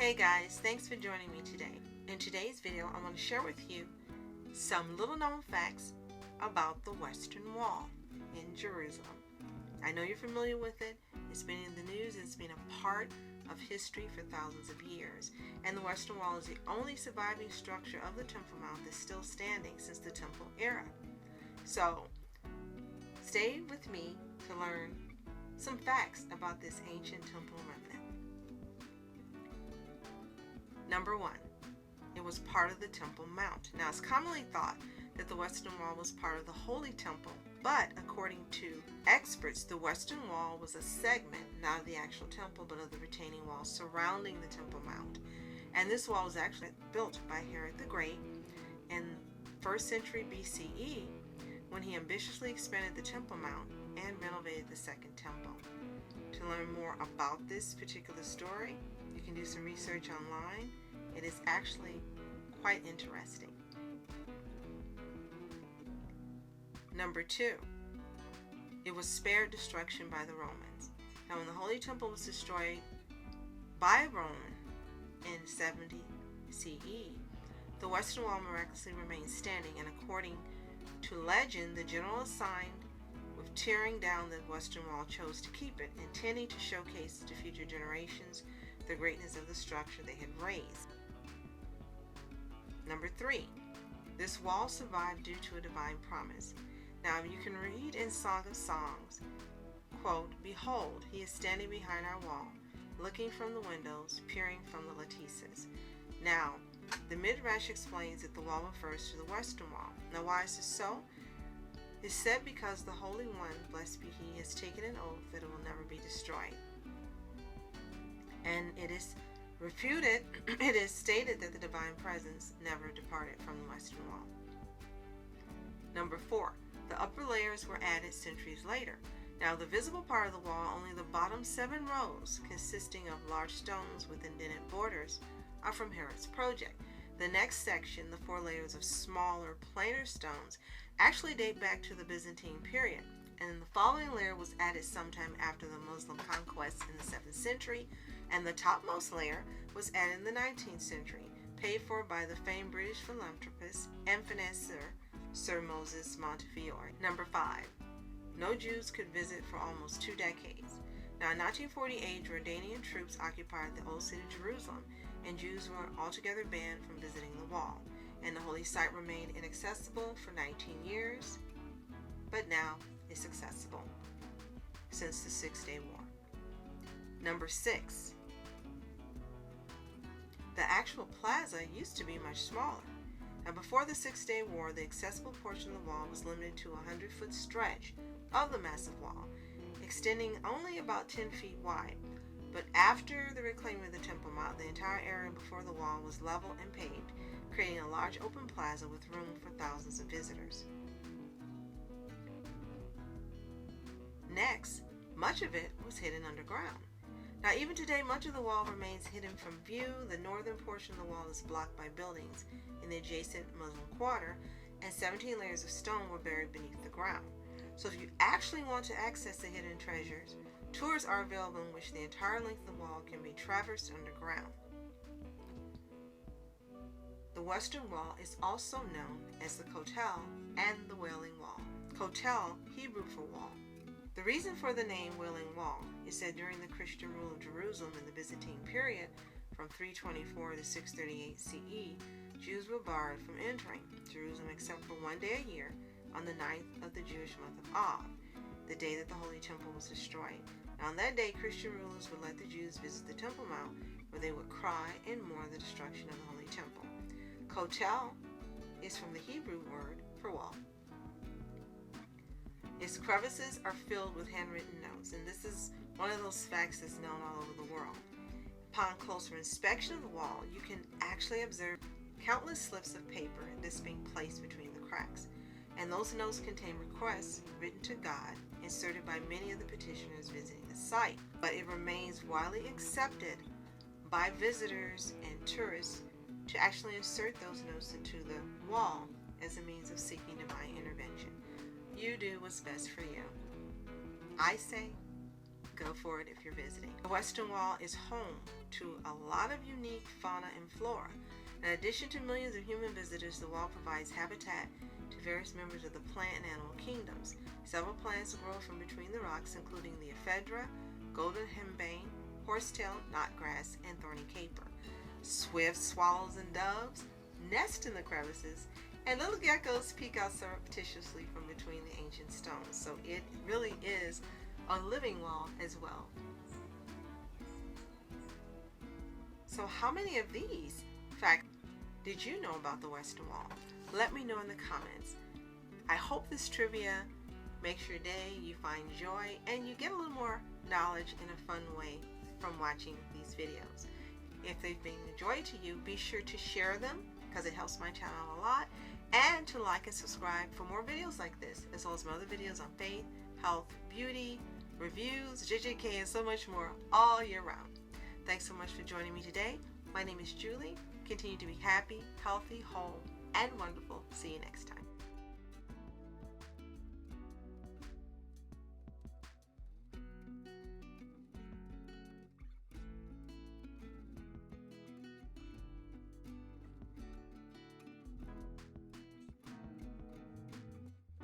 Hey guys, thanks for joining me today. In today's video, I want to share with you some little known facts about the Western Wall in Jerusalem. I know you're familiar with it. It's been in the news. It's been a part of history for thousands of years. And the Western Wall is the only surviving structure of the Temple Mount that's still standing since the Temple era. So, stay with me to learn some facts about this ancient temple remnant. Number 1, it was part of the Temple Mount. Now, it's commonly thought that the Western Wall was part of the Holy Temple, but according to experts, the Western Wall was a segment, not of the actual temple, but of the retaining wall surrounding the Temple Mount. And this wall was actually built by Herod the Great in 1st century BCE when he ambitiously expanded the Temple Mount and renovated the Second Temple. To learn more about this particular story, you can do some research online. It is actually quite interesting. Number 2, it was spared destruction by the Romans. Now, when the Holy Temple was destroyed by Rome in 70 CE, the Western Wall miraculously remained standing, and according to legend, the general assigned with tearing down the Western Wall chose to keep it, intending to showcase to future generations the greatness of the structure they had raised. Number 3, this wall survived due to a divine promise. Now, you can read in Song of Songs, quote, "Behold, he is standing behind our wall, looking from the windows, peering from the lattices." Now, the Midrash explains that the wall refers to the Western Wall. Now, why is this so? It's said because the Holy One, blessed be He, has taken an oath that it will never be destroyed. And it is refuted, it is stated that the divine presence never departed from the Western Wall. Number 4, the upper layers were added centuries later. Now, the visible part of the wall, only the bottom 7 rows, consisting of large stones with indented borders, are from Herod's project. The next section, the 4 layers of smaller, plainer stones, actually date back to the Byzantine period. And the following layer was added sometime after the Muslim conquest in the 7th century, and the topmost layer was added in the 19th century, paid for by the famed British philanthropist and financier Sir Moses Montefiore. Number 5, no Jews could visit for almost 2 decades. Now, in 1948, Jordanian troops occupied the old city of Jerusalem, and Jews were altogether banned from visiting the wall, and the holy site remained inaccessible for 19 years, but now it's accessible since the 6-Day War. Number 6, the actual plaza used to be much smaller. Now, before the 6-Day War, the accessible portion of the wall was limited to a 100-foot stretch of the massive wall, extending only about 10 feet wide. But after the reclaiming of the Temple Mount, the entire area before the wall was level and paved, creating a large open plaza with room for thousands of visitors. Next, much of it was hidden underground. Now, even today, much of the wall remains hidden from view. The northern portion of the wall is blocked by buildings in the adjacent Muslim quarter, and 17 layers of stone were buried beneath the ground. So if you actually want to access the hidden treasures, tours are available in which the entire length of the wall can be traversed underground. The Western Wall is also known as the Kotel and the Wailing Wall. Kotel, Hebrew for wall. The reason for the name Wailing Wall is that during the Christian rule of Jerusalem in the Byzantine period, from 324 to 638 CE, Jews were barred from entering Jerusalem except for 1 day a year, on the 9th of the Jewish month of Av, the day that the Holy Temple was destroyed. Now, on that day, Christian rulers would let the Jews visit the Temple Mount, where they would cry and mourn the destruction of the Holy Temple. Kotel is from the Hebrew word for wall. Its crevices are filled with handwritten notes, and this is one of those facts that's known all over the world. Upon closer inspection of the wall, you can actually observe countless slips of paper that's being placed between the cracks. And those notes contain requests written to God, inserted by many of the petitioners visiting the site. But it remains widely accepted by visitors and tourists to actually insert those notes into the wall as a means of seeking divine intervention. You do what's best for you. I say, go for it if you're visiting. The Western Wall is home to a lot of unique fauna and flora. In addition to millions of human visitors, the wall provides habitat to various members of the plant and animal kingdoms. Several plants grow from between the rocks, including the ephedra, golden henbane, horsetail, knotgrass, and thorny caper. Swifts, swallows, and doves nest in the crevices, and little geckos peek out surreptitiously from between the ancient stones. So it really is a living wall as well. So how many of these facts did you know about the Western Wall? Let me know in the comments. I hope this trivia makes your day, you find joy, and you get a little more knowledge in a fun way from watching these videos. If they've been a joy to you, be sure to share them because it helps my channel a lot, and to like and subscribe for more videos like this, as well as my other videos on faith, health, beauty, reviews, JJK, and so much more all year round. Thanks so much for joining me today. My name is Julie. Continue to be happy, healthy, whole, and wonderful. See you next time.